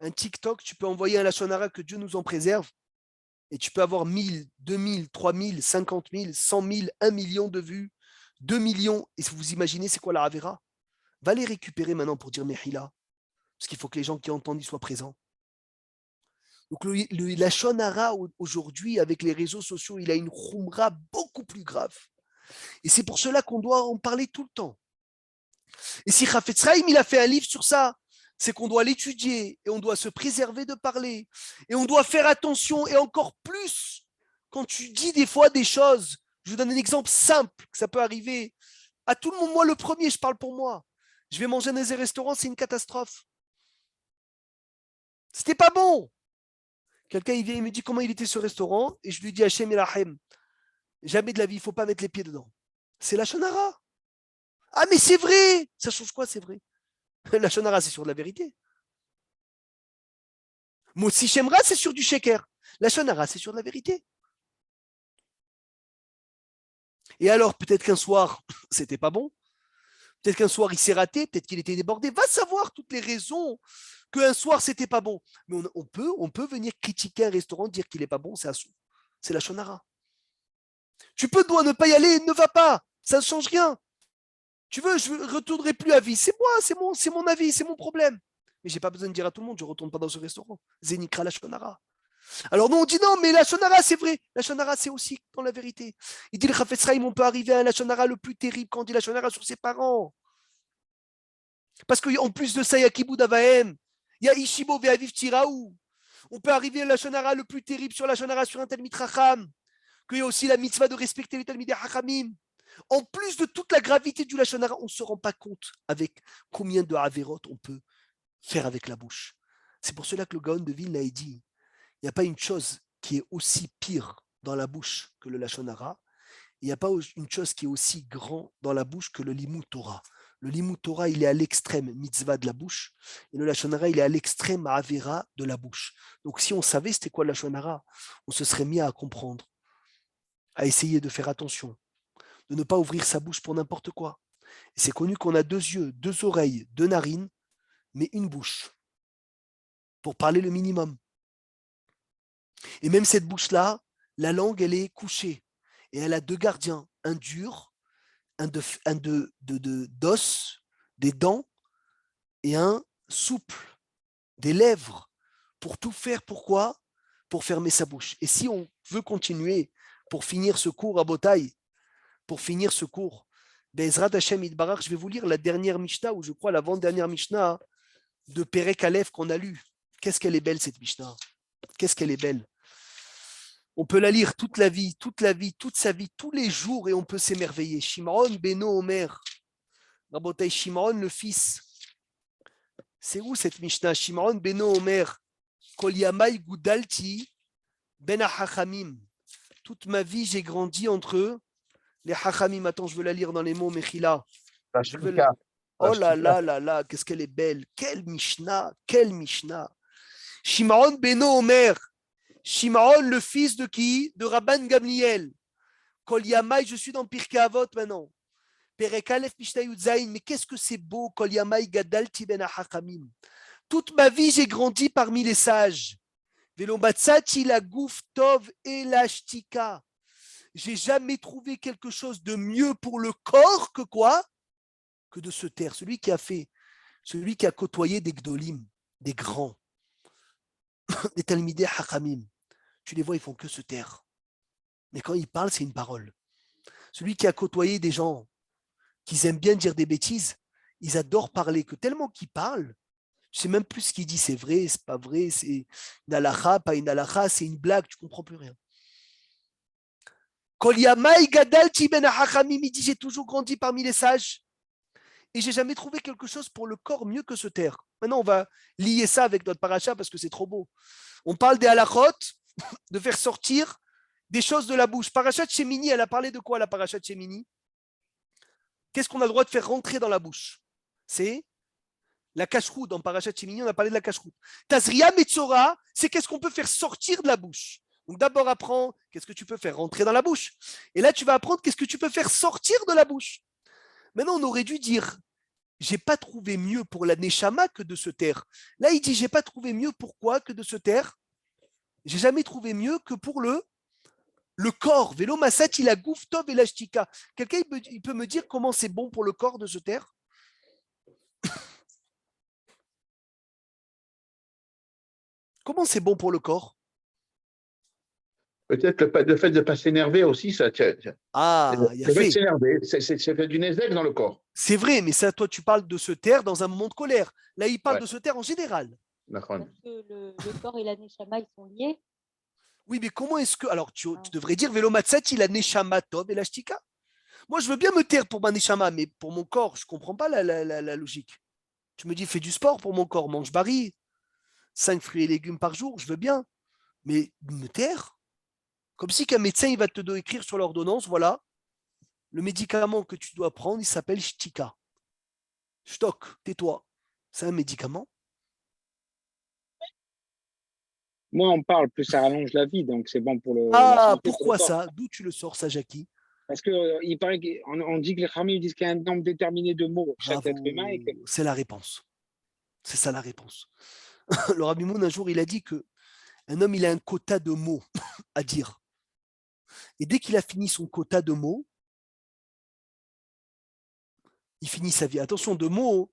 Speaker 1: un TikTok, tu peux envoyer un Lachon Hara, que Dieu nous en préserve, et tu peux avoir 1000, 2000, 3000, 50 000, 100 000, 1 million de vues, 2 millions. Et vous imaginez, c'est quoi la Havera? Va les récupérer maintenant pour dire Mehila, parce qu'il faut que les gens qui entendent y soient présents. Donc le Lachon Hara aujourd'hui, avec les réseaux sociaux, il a une khumra beaucoup plus grave. Et c'est pour cela qu'on doit en parler tout le temps. Et si Chafetz Chaim, il a fait un livre sur ça, c'est qu'on doit l'étudier et on doit se préserver de parler. Et on doit faire attention et encore plus quand tu dis des fois des choses. Je vous donne un exemple simple que ça peut arriver à tout le monde. Moi, le premier, je parle pour moi. Je vais manger dans un restaurant, c'est une catastrophe. C'était pas bon. Quelqu'un, il vient, il me dit comment il était ce restaurant et je lui dis Hachem Ilahem. Jamais de la vie, il ne faut pas mettre les pieds dedans. C'est la shonara. Ah, mais c'est vrai. Ça change quoi, c'est vrai? La shonara, c'est sur de la vérité. Motsi Shemra, c'est sur du sheker. La shonara, c'est sur de la vérité. Et alors, peut-être qu'un soir, c'était pas bon. Peut-être qu'un soir, il s'est raté. Peut-être qu'il était débordé. Va savoir toutes les raisons qu'un soir, c'était pas bon. Mais on peut venir critiquer un restaurant, dire qu'il n'est pas bon, c'est assou. C'est la shonara. Tu peux ne pas y aller, ne va pas. Ça ne change rien. Tu veux, je ne retournerai plus à vie. C'est moi, c'est mon avis, c'est mon problème. Mais je n'ai pas besoin de dire à tout le monde, je ne retourne pas dans ce restaurant. Zénikra la shonara. Alors nous, on dit non, mais la shonara, c'est vrai. La shonara, c'est aussi dans la vérité. Il dit le Chafetz Chaim, on peut arriver à la shonara le plus terrible quand on dit la shonara sur ses parents. Parce qu'en plus de ça, il y a Kibud Avahem, il y a Ishibo Ve'aviv Tiraou. On peut arriver à la shonara le plus terrible sur la shonara sur un Talmid Chacham. Qu'il y a aussi la mitzvah de respecter les Talmidei Chachamim. En plus de toute la gravité du Lachon Hara, on ne se rend pas compte avec combien de Averot on peut faire avec la bouche. C'est pour cela que le Gaon de Vilna a dit, il n'y a pas une chose qui est aussi pire dans la bouche que le Lachon Hara, il n'y a pas une chose qui est aussi grand dans la bouche que le Limud Torah. Le Limud Torah, il est à l'extrême mitzvah de la bouche, et le Lachon Hara, il est à l'extrême Avera de la bouche. Donc si on savait c'était quoi le Lachon Hara, on se serait mis à comprendre, à essayer de faire attention, de ne pas ouvrir sa bouche pour n'importe quoi. Et c'est connu qu'on a 2 yeux, 2 oreilles, 2 narines, mais une bouche, pour parler le minimum. Et même cette bouche-là, la langue, elle est couchée. Et elle a 2 gardiens, un dur, un d'os, des dents, et un souple, des lèvres, pour tout faire. Pourquoi? Pour fermer sa bouche. Et si on veut continuer, pour finir ce cours à Botaï, pour finir ce cours, Bezrat Hashem Idbarach, je vais vous lire la dernière Mishnah, ou je crois l'avant-dernière Mishnah de Perek Aleph qu'on a lue. Qu'est-ce qu'elle est belle cette Mishnah. Qu'est-ce qu'elle est belle. On peut la lire toute la vie, toute sa vie, tous les jours, et on peut s'émerveiller. Shimron Beno Omer. Rabotai Shimron, le fils. C'est où cette Mishnah? Shimron Beno Omer. Kol Yamai Gudalti Ben Hachamim. Toute ma vie, j'ai grandi entre eux. Les Hachamim, attends, je veux la lire dans les mots, Mechila. Oh là là là là, qu'est-ce qu'elle est belle. Quelle Mishnah, quelle Mishnah. Shimon Beno Omer. Shimon, le fils de qui? De Rabban Gamliel. Kol Yamai, je suis dans Pirkei Avot maintenant. Perek Aleph Mishnah Yudzaïn, mais qu'est-ce que c'est beau. Kol Yamai Gadalti Ben Hachamim. Toute ma vie, j'ai grandi parmi les sages. Velo Batsati la Gouf Tov et la Shtika. J'ai jamais trouvé quelque chose de mieux pour le corps que quoi? Que de se taire. Celui qui a côtoyé des Gdolim, des grands, des Talmidei Hachamim, tu les vois, ils font que se taire. Mais quand ils parlent, c'est une parole. Celui qui a côtoyé des gens qui aiment bien dire des bêtises, ils adorent parler, que tellement qu'ils parlent, je ne sais même plus ce qu'il dit, c'est vrai, c'est pas vrai, c'est une halakha, pas une halakha, c'est une blague, tu ne comprends plus rien. Kol Yamai Gadalti Ben Hachamim, il dit, j'ai toujours grandi parmi les sages. Et j'ai jamais trouvé quelque chose pour le corps mieux que se taire. Maintenant, on va lier ça avec notre paracha parce que c'est trop beau. On parle des halachot, de faire sortir des choses de la bouche. Parachat Shemini, elle a parlé de quoi la parachat Shemini? Qu'est-ce qu'on a le droit de faire rentrer dans la bouche? C'est la cacheroute. Dans parachat Shemini, on a parlé de la cacheroute. Tazria Metzora, c'est qu'est-ce qu'on peut faire sortir de la bouche. Donc d'abord apprends qu'est-ce que tu peux faire rentrer dans la bouche. Et là, tu vas apprendre qu'est-ce que tu peux faire sortir de la bouche. Maintenant, on aurait dû dire, j'ai pas trouvé mieux pour la neshama que de se taire. Là, il dit, j'ai pas trouvé mieux pourquoi que de se taire. J'ai jamais trouvé mieux que pour le corps. Vélo Massat, il a Gouftov et l'Ashtika. Quelqu'un, il peut me dire comment c'est bon pour le corps de se taire? Comment c'est bon pour le corps?
Speaker 2: Peut-être le fait de ne pas s'énerver aussi, ça.
Speaker 1: Ah, il y a
Speaker 2: Le fait de
Speaker 1: fait.
Speaker 2: s'énerver, c'est fait du nezek dans le corps.
Speaker 1: C'est vrai, mais ça, toi, tu parles de se taire dans un moment de colère. Là, il parle
Speaker 2: Ouais.
Speaker 1: de se taire en général.
Speaker 2: D'accord.
Speaker 7: Parce que le corps et la neshama, ils sont liés.
Speaker 1: Oui, mais comment est-ce que. Alors, tu
Speaker 7: Ah.
Speaker 1: devrais dire Velo Matsat, il a Neshama Tov et la Shtika. Moi, je veux bien me taire pour ma Neshama, mais pour mon corps, je ne comprends pas la logique. Tu me dis, fais du sport pour mon corps, mange baril, 5 fruits et légumes par jour, je veux bien. Mais me taire. Comme si qu'un médecin, il va te écrire sur l'ordonnance, voilà, le médicament que tu dois prendre, il s'appelle Shtika. Stock, tais-toi. C'est un médicament.
Speaker 6: Moins on parle, plus ça rallonge la vie, donc c'est bon pour la
Speaker 1: Ah,
Speaker 6: santé, pour le
Speaker 1: pourquoi
Speaker 6: corps.
Speaker 1: ça? D'où tu le sors, ça, Jackie?
Speaker 6: Parce que il paraît qu'on dit que les Khamim disent qu'il y a un nombre déterminé de mots chaque
Speaker 1: Bravo,
Speaker 6: être humain et que
Speaker 1: c'est la réponse. C'est ça la réponse. Le Rabbi Moon, un jour, il a dit que un homme, il a un quota de mots à dire. Et dès qu'il a fini son quota de mots, il finit sa vie. Attention, de mots,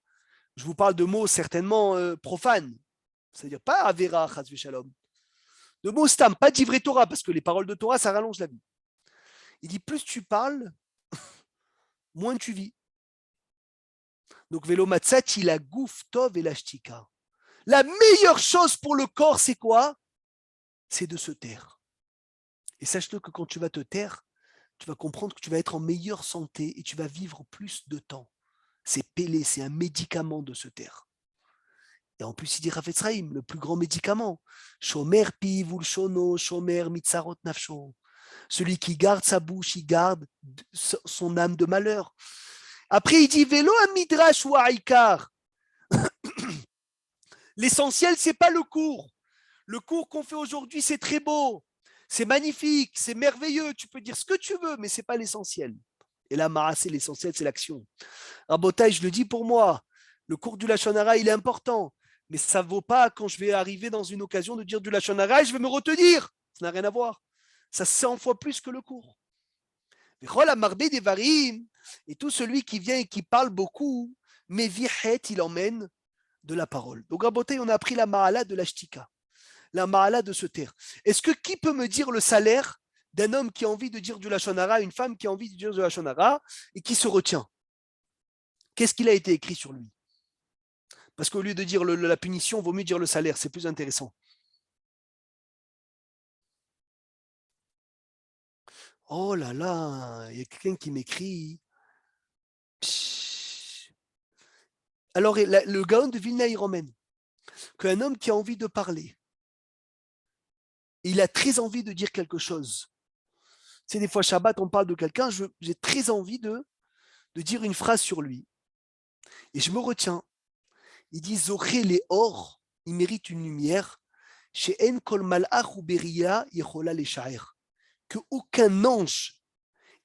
Speaker 1: je vous parle de mots certainement profanes. C'est-à-dire pas Avera, Chas Shalom. De mots stam, pas d'ivre Torah, parce que les paroles de Torah, ça rallonge la vie. Il dit, plus tu parles, moins tu vis. Donc, Velo Matzat, il a gouf tov et la shtika. La meilleure chose pour le corps, c'est quoi? C'est de se taire. Et sache-le que quand tu vas te taire, tu vas comprendre que tu vas être en meilleure santé et tu vas vivre plus de temps. C'est pélé, c'est un médicament de se taire. Et en plus, il dit Rafetz Chaim, le plus grand médicament. Shomer piv ulshono, shomer mitzarot nafsho. Celui qui garde sa bouche, il garde son âme de malheur. Après, il dit Velo a midrash ou aikar. L'essentiel, c'est pas le cours. Le cours qu'on fait aujourd'hui, c'est très beau, c'est magnifique, c'est merveilleux. Tu peux dire ce que tu veux, mais c'est pas l'essentiel. Et là, c'est l'essentiel, c'est l'action. Rabotai, je le dis pour moi, le cours du Lashon Hara, il est important, mais ça ne vaut pas quand je vais arriver dans une occasion de dire du Lashon Hara et je vais me retenir. Ça n'a rien à voir. Ça 100 fois plus que le cours. Et tout celui qui vient et qui parle beaucoup, mais vihet, il emmène de la parole. Donc, Rabotai, on a appris la Mahala de la Shtika, la Mahala de se taire. Est-ce que qui peut me dire le salaire d'un homme qui a envie de dire du Lashon Hara, une femme qui a envie de dire du Lashon Hara et qui se retient? Qu'est-ce qu'il a été écrit sur lui? Parce qu'au lieu de dire la punition, il vaut mieux dire le salaire, c'est plus intéressant. Oh là là, il y a quelqu'un qui m'écrit. Alors, le Gaon de Vilna, il ramène qu'un homme qui a envie de parler, il a très envie de dire quelque chose. C'est des fois Shabbat, on parle de quelqu'un, j'ai très envie de dire une phrase sur lui. Et je me retiens. Il dit Zoché les or, il mérite une lumière. Chez En Kol Malach ou Beria, Yechola les Sha'er. Que aucun ange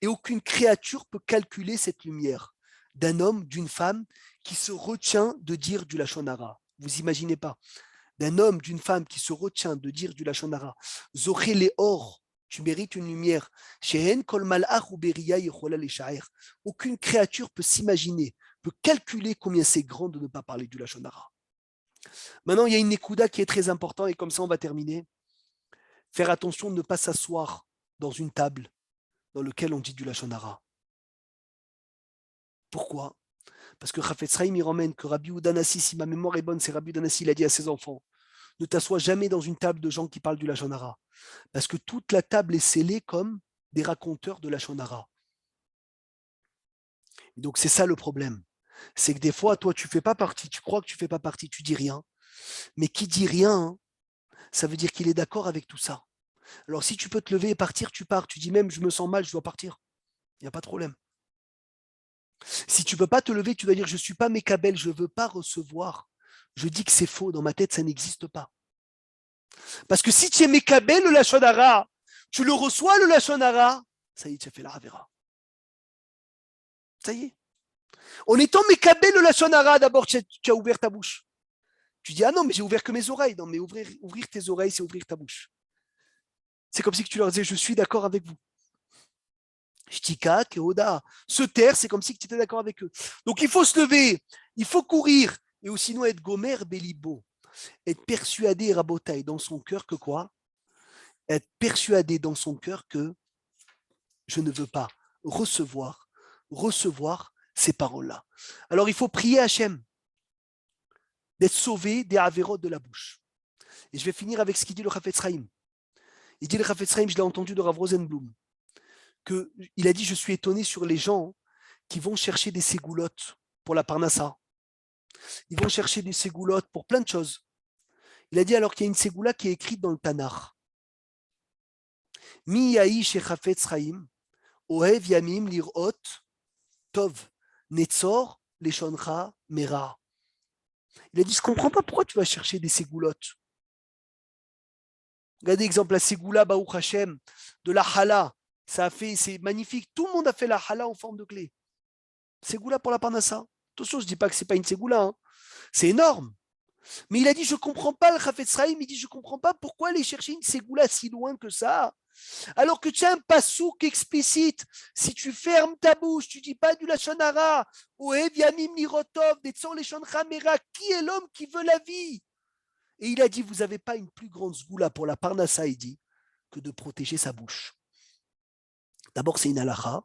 Speaker 1: et aucune créature peut calculer cette lumière d'un homme, d'une femme qui se retient de dire du Lashon Hara. Vous imaginez pas. D'un homme, d'une femme qui se retient de dire du Lashon Hara. Zoché les or, tu mérites une lumière. Chez En Kol Malach ou Beria, Yechola les Sha'er. Aucune créature peut s'imaginer, peut calculer combien c'est grand de ne pas parler du Lashon Hara. Maintenant, il y a une Nekuda qui est très importante et comme ça, on va terminer. Faire attention de ne pas s'asseoir dans une table dans laquelle on dit du Lashon Hara. Pourquoi? Parce que Chafetz Chaim, il ramène que Rabbi Yehuda Nassi, si ma mémoire est bonne, c'est Rabbi Yehuda Nassi, il a dit à ses enfants, ne t'assois jamais dans une table de gens qui parlent du Lashon Hara. Parce que toute la table est scellée comme des raconteurs de Lashon Hara. Et donc, c'est ça le problème. C'est que des fois, toi, tu fais pas partie, tu crois que tu fais pas partie, tu dis rien. Mais qui dit rien, ça veut dire qu'il est d'accord avec tout ça. Alors, si tu peux te lever et partir, tu pars. Tu dis même, je me sens mal, je dois partir. Il n'y a pas de problème. Si tu ne peux pas te lever, tu dois dire, je ne suis pas Mekabel, je ne veux pas recevoir. Je dis que c'est faux, dans ma tête, ça n'existe pas. Parce que si tu es Mekabel, le Lashon Hara, tu le reçois, le Lashon Hara, ça y est, tu as fait la Havera. Ça y est. En étant Mekabel, le Lashon Hara, d'abord, tu as ouvert ta bouche. Tu dis, ah non, mais j'ai ouvert que mes oreilles. Non, mais ouvrir tes oreilles, c'est ouvrir ta bouche. C'est comme si tu leur disais, je suis d'accord avec vous. Shtika, Keoda. Se taire, c'est comme si tu étais d'accord avec eux. Donc il faut se lever, il faut courir, et aussi sinon être gomer belibo, être persuadé, rabotaï, dans son cœur que quoi? être persuadé dans son cœur que je ne veux pas recevoir ces paroles-là. Alors il faut prier Hachem d'être sauvé des avérotes de la bouche. Et je vais finir avec ce qu'il dit le Chafetz Chaim. Il dit le Chafetz Chaim, je l'ai entendu de Rav Rosenblum, qu'il a dit, je suis étonné sur les gens qui vont chercher des ségoulottes pour la parnassa. Ils vont chercher des ségoulottes pour plein de choses. Il a dit alors qu'il y a une ségoula qui est écrite dans le Tanakh. Mi yahi she Chafetz Chaim, ohev yamim lirot tov, netzor leshoncha mera. Il a dit, je ne comprends pas pourquoi tu vas chercher des ségoulottes. Regardez exemple la ségoula Baruch Hashem de la Hala. C'est magnifique. Tout le monde a fait la Hala en forme de clé. Ségoula pour la parnassa. Attention, je ne dis pas que ce n'est pas une ségoula. Hein. C'est énorme. Mais il a dit, je ne comprends pas le Chafetz Chaim. Il dit, je ne comprends pas pourquoi aller chercher une ségoula si loin que ça. Alors que tu as un passouk explicite. Si tu fermes ta bouche, tu ne dis pas du Lashon Hara. Ohev yamim lirotov, netzor leshoncha mera. Qui est l'homme qui veut la vie? Et il a dit, vous n'avez pas une plus grande sgoula pour la parnassa, il dit, que de protéger sa bouche. D'abord, c'est une halakha.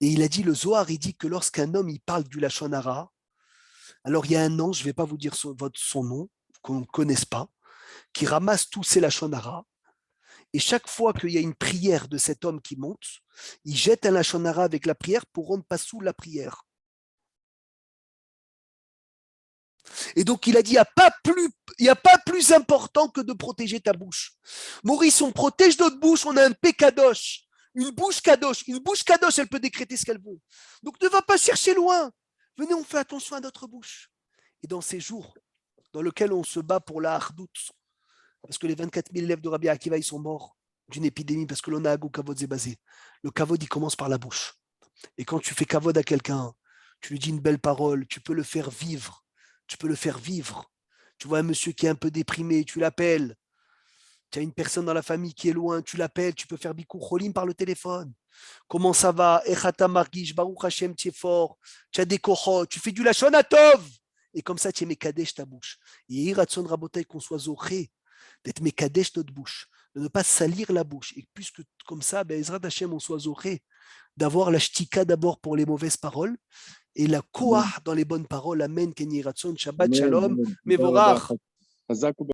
Speaker 1: Et il a dit, le Zohar, il dit que lorsqu'un homme il parle du Lashon Hara, alors il y a un ange, je ne vais pas vous dire son nom, qu'on ne connaisse pas, qui ramasse tous ces Lashon Hara. Et chaque fois qu'il y a une prière de cet homme qui monte, il jette un Lashon Hara avec la prière pour rendre pas sous la prière. Et donc, il a dit, il n'y a pas plus important que de protéger ta bouche. Maurice, on protège notre bouche, on a un pékadosh, une bouche kadosh. Une bouche kadosh, elle peut décréter ce qu'elle veut. Donc, ne va pas chercher loin. Venez, on fait attention à notre bouche. Et dans ces jours dans lesquels on se bat pour la hardout, parce que les 24 000 élèves de Rabbi Akiva, ils sont morts d'une épidémie, parce que l'onagou kavod est basé. Le kavod, il commence par la bouche. Et quand tu fais kavod à quelqu'un, tu lui dis une belle parole, tu peux le faire vivre. Tu peux le faire vivre. Tu vois un monsieur qui est un peu déprimé, tu l'appelles. Tu as une personne dans la famille qui est loin, tu l'appelles, tu peux faire Bikur Cholim par le téléphone. Comment ça va? Echata Margish, Baruch Hashem, tu es fort. Tu as des kohot, tu fais du Lashon Hatov. Et comme ça, tu es Mekadesh ta bouche. Et Iratson Rabotai, qu'on soit zoré, d'être Mekadesh notre bouche, de ne pas salir la bouche. Et puisque comme ça, ben, Ezrat Hashem, on soit zoré, d'avoir la shtika d'abord pour les mauvaises paroles, et la koah dans les bonnes paroles. Amen, Kenyi Ratson, Shabbat Shalom, Mevorach.